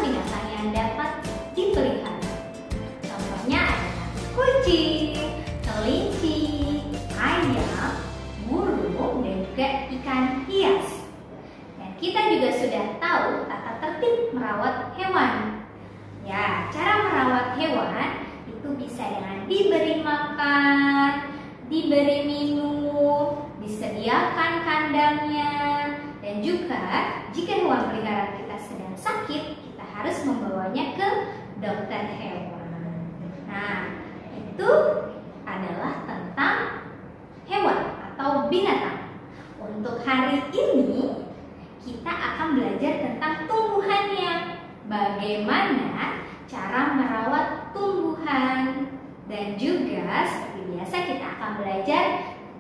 binatang yang dapat dipelihara. Contohnya adalah kucing, kelinci, ayam, burung, dan juga ikan hias. Dan kita juga sudah tahu tata tertib merawat hewan. Ya, cara merawat hewan itu bisa dengan diberi makan, diberi minum, disediakan kandangnya, dan juga jika hewan peliharaan kita sedang sakit, kita harus membawanya ke dokter hewan. Nah, itu adalah tentang hewan atau binatang. Untuk hari ini kita akan belajar tentang tumbuhannya. Bagaimana cara merawat tumbuhan, dan juga seperti biasa kita akan belajar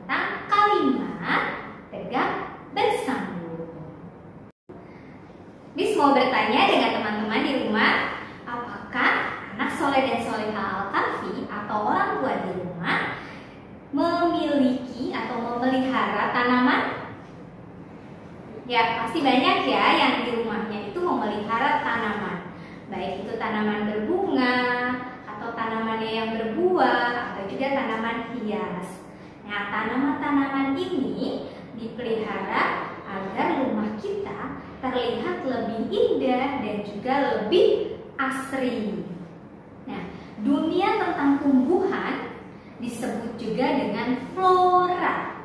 tentang kalimat tegak bersambung. Miss mau bertanya dengan teman-teman di rumah, apakah anak soleh dan solehah Al-Kahfi atau orang tua di rumah memiliki atau memelihara tanaman? Ya, pasti banyak ya yang di rumahnya itu memelihara tanaman. Baik itu tanaman berbunga, atau tanamannya yang berbuah, atau juga tanaman hias. Nah, tanaman-tanaman ini dipelihara agar rumah kita terlihat lebih indah dan juga lebih asri. Nah, dunia tentang tumbuhan disebut juga dengan flora.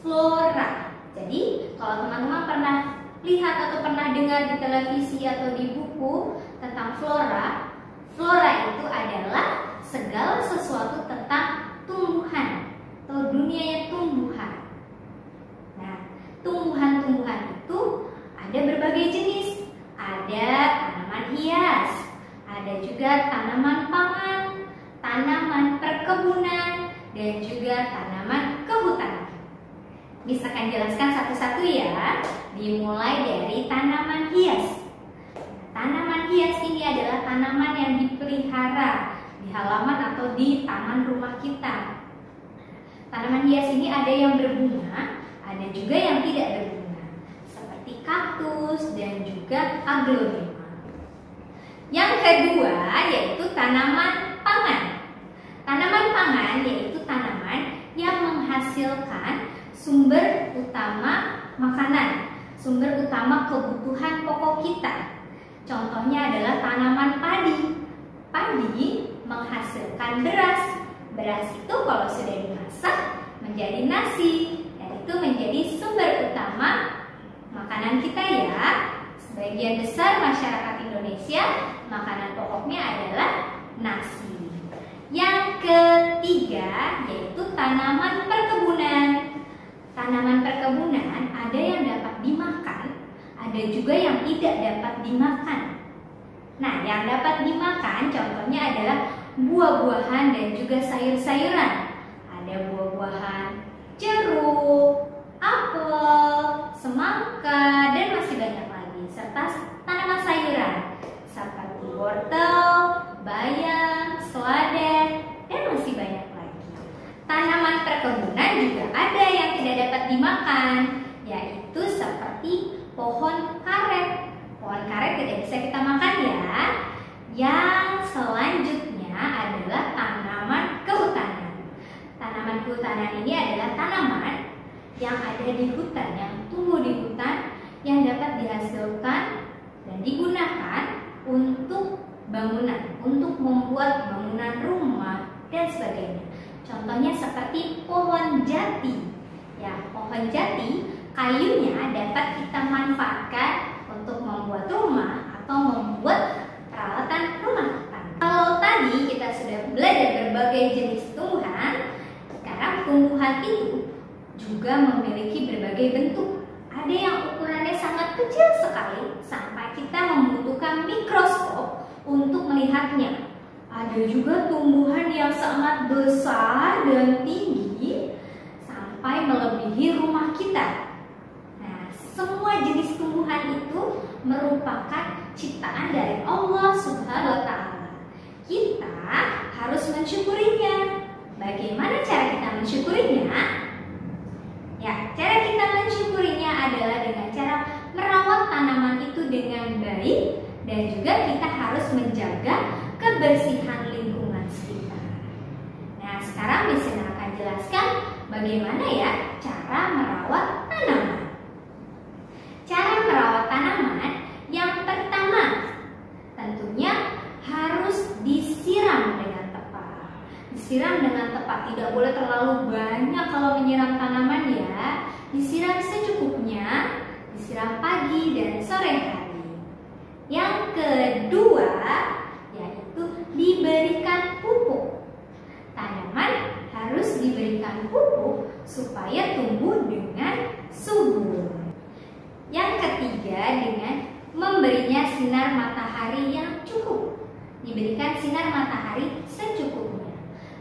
Flora. Jadi, kalau teman-teman pernah lihat atau pernah dengar di televisi atau di buku tentang flora, flora itu adalah segala sesuatu tentang tumbuhan atau dunia tumbuhan. Nah, tumbuhan-tumbuhan itu ada berbagai jenis. Ada tanaman hias, ada juga tanaman pangan, tanaman perkebunan, dan juga tanaman kehutanan. Bisa kan jelaskan satu-satu ya. Dimulai dari tanaman hias. Tanaman hias ini adalah tanaman yang dipelihara di halaman atau di taman rumah kita. Tanaman hias ini ada yang berbunga, ada juga yang tidak berbunga, seperti kaktus dan juga aglonema. Yang kedua yaitu tanaman pangan. Tanaman pangan yaitu tanaman yang menghasilkan sumber utama makanan, sumber utama kebutuhan pokok kita. Contohnya adalah tanaman padi. Padi menghasilkan beras. Beras itu kalau sudah dimasak menjadi nasi, dan itu menjadi sumber utama makanan kita ya. Sebagian besar masyarakat Indonesia makanan pokoknya adalah nasi. Yang ketiga yaitu tanaman perkebunan. Tanaman perkebunan ada yang dapat dimakan, ada juga yang tidak dapat dimakan. Nah, yang dapat dimakan contohnya adalah buah-buahan dan juga sayur-sayuran. Ada buah-buahan jeruk, apel, semangka, dan masih banyak lagi. Serta tanaman sayuran seperti wortel, bayam, selada, dan masih banyak lagi. Tanaman perkebunan juga ada yang tidak dapat dimakan, yaitu seperti pohon karet. Pohon karet tidak bisa kita makan ya. Yang selanjutnya adalah tanaman kehutanan. Tanaman kehutanan ini adalah tanaman yang ada di hutan, yang tumbuh di hutan, yang dapat dihasilkan dan digunakan untuk bangunan, untuk membuat bangunan rumah dan sebagainya. Contohnya seperti pohon jati. Ya, pohon jati kayunya dapat kita manfaatkan untuk membuat rumah atau membuat peralatan rumah kita. Kalau tadi kita sudah belajar berbagai jenis tumbuhan, sekarang tumbuhan itu juga memiliki berbagai bentuk. Ada yang ukurannya sangat kecil sekali sampai kita membutuhkan mikroskop untuk melihatnya. Ada juga tumbuhan yang sangat besar dan tinggi sampai melebihi rumah kita. Nah, semua jenis tumbuhan itu merupakan ciptaan dari Allah Subhanahu wa Ta'ala. Kita harus mensyukurinya. Bagaimana cara kita mensyukurinya? Ya, cara kita mensyukurinya adalah dengan cara merawat tanaman itu dengan baik Dan juga kita harus menjaga kebersihan lingkungan sekitar. Nah, sekarang Miss Sina akan jelaskan bagaimana ya cara merawat tanaman. Cara merawat tanaman yang pertama tentunya harus disiram dengan tepat. Disiram dengan tepat, tidak boleh terlalu banyak kalau menyiram tanaman ya. Disiram secukupnya, disiram pagi dan sore hari. Yang kedua yaitu diberikan pupuk. Tanaman harus diberikan pupuk supaya tumbuh dengan subur. Yang ketiga dengan memberinya sinar matahari yang cukup. Diberikan sinar matahari secukupnya.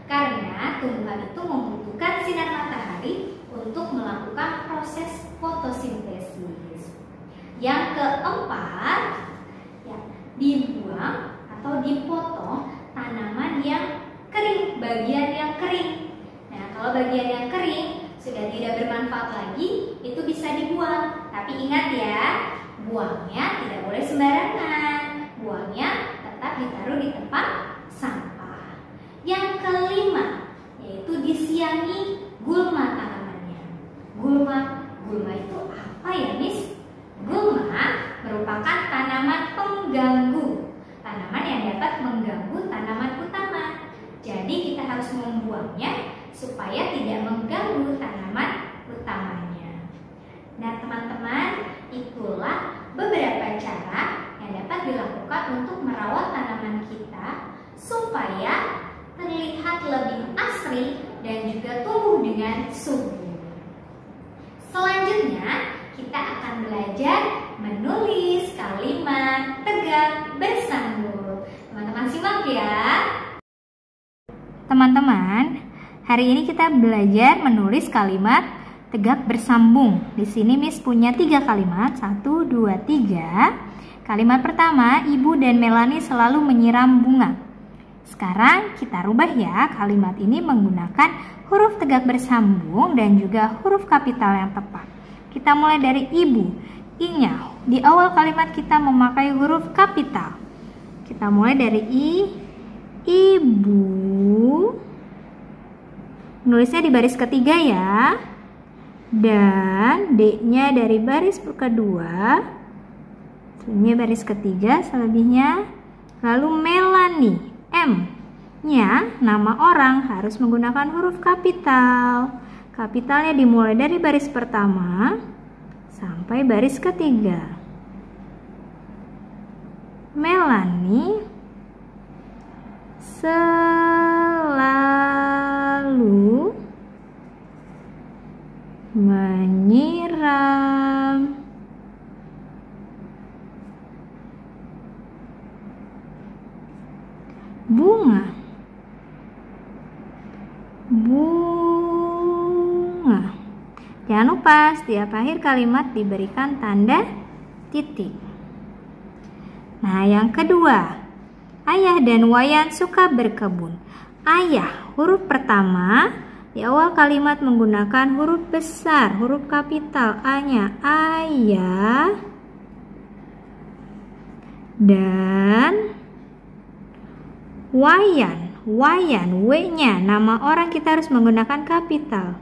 Karena tumbuhan itu membutuhkan sinar matahari untuk melakukan proses fotosintesis. Yang keempat, ya, dibuang atau dipotong tanaman yang kering, bagian yang kering. Nah, kalau bagian yang kering sudah tidak bermanfaat lagi, itu bisa dibuang. Tapi ingat ya, buangnya tidak boleh sembarangan. Buangnya tetap ditaruh di tempat sampah. Yang kelima, yaitu disiangi gulma tanamannya. Gulma itu apa ya, Miss? Gulma merupakan tanaman pengganggu. Tanaman yang dapat mengganggu tanaman utama. Jadi kita harus membuangnya supaya tidak mengganggu tanaman utamanya. Nah, teman-teman, itulah beberapa cara yang dapat dilakukan untuk merawat tanaman kita supaya terlihat lebih asri dan juga tumbuh dengan subur. Selanjutnya, kita akan belajar menulis kalimat tegak bersambung. Teman-teman simak ya. Teman-teman, hari ini kita belajar menulis kalimat tegak bersambung. Di sini Miss punya 3 kalimat, 1, 2, 3. Kalimat pertama, Ibu dan Melanie selalu menyiram bunga. Sekarang kita rubah ya, kalimat ini menggunakan huruf tegak bersambung dan juga huruf kapital yang tepat. Kita mulai dari Ibu. I-nya di awal kalimat kita memakai huruf kapital. Kita mulai dari I, Ibu. Nulisnya di baris ketiga ya. Dan D-nya dari baris kedua. Ini baris ketiga selebihnya. Lalu Melanie. M-nya nama orang harus menggunakan huruf kapital. Kapitalnya dimulai dari baris pertama sampai baris ketiga. Melanie selalu menyiram bunga. Jangan lupa setiap akhir kalimat diberikan tanda titik. Nah, yang kedua, Ayah dan Wayan suka berkebun. Ayah, huruf pertama di awal kalimat menggunakan huruf besar, huruf kapital A-nya. Ayah. Dan Wayan, W-nya nama orang kita harus menggunakan kapital.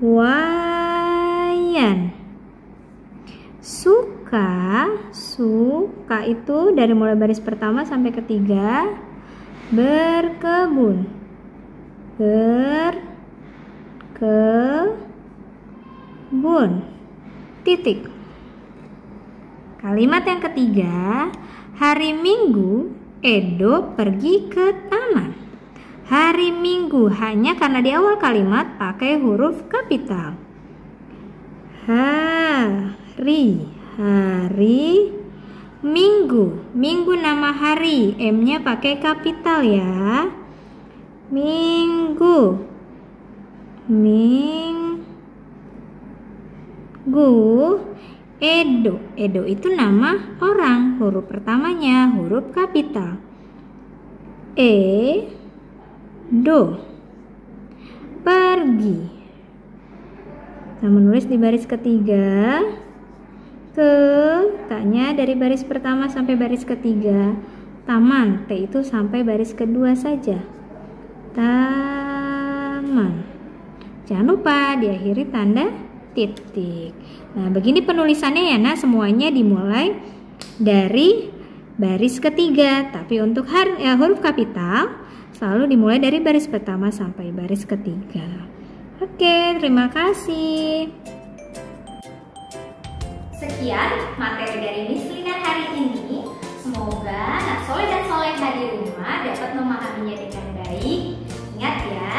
Wayan. Suka itu dari mulai baris pertama sampai ketiga. Berkebun. Titik. Kalimat yang ketiga, hari Minggu Edo pergi ke taman. Hari Minggu hanya karena di awal kalimat pakai huruf kapital. Hari Minggu nama hari, M-nya pakai kapital ya. Minggu. Edo itu nama orang, huruf pertamanya huruf kapital. Do. Pergi. Kita menulis di baris ketiga. ke T-nya dari baris pertama sampai baris ketiga. Taman, T itu sampai baris kedua saja. Taman. Jangan lupa diakhiri tanda titik. Nah, begini penulisannya ya, nah semuanya dimulai dari baris ketiga. Tapi untuk huruf kapital selalu dimulai dari baris pertama sampai baris ketiga. Oke, terima kasih. Sekian materi dari Miss Lina hari ini. Semoga anak soleh dan soleha di rumah dapat memahaminya dengan baik. Ingat ya,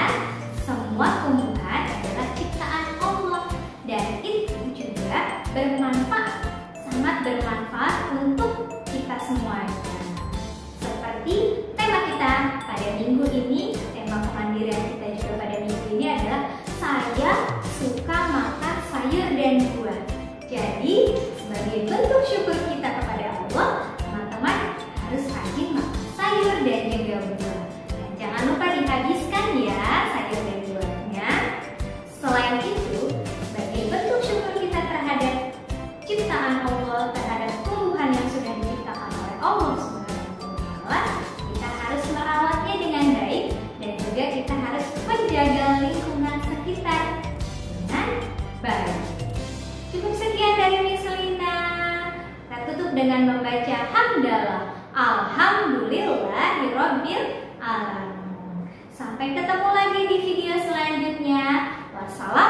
semua tumbuhan adalah ciptaan Allah dan itu juga bermanfaat, sangat bermanfaat untuk kita semuanya. Seperti tema kita pada minggu ini, tema kemandirian kita juga pada minggu ini adalah saya suka makan sayur dan buah. Jadi, sebagai bentuk syukur kita kepada Allah, teman-teman harus rajin makan sayur dan juga buah. Dan jangan lupa dihabiskan ya sayur dan buahnya. Selain itu, sebagai bentuk syukur kita terhadap ciptaan Allah, terhadap tumbuhan yang sudah diciptakan oleh Allah SWT, kita harus merawatnya dengan baik dan juga kita harus menjaga lingkungan sekitar dengan baik. Cukup sekian dari Miss Lina. Kita tutup dengan membaca hamdalah. Alhamdulillahirabbil alamin. Sampai ketemu lagi di video selanjutnya. Wassalam.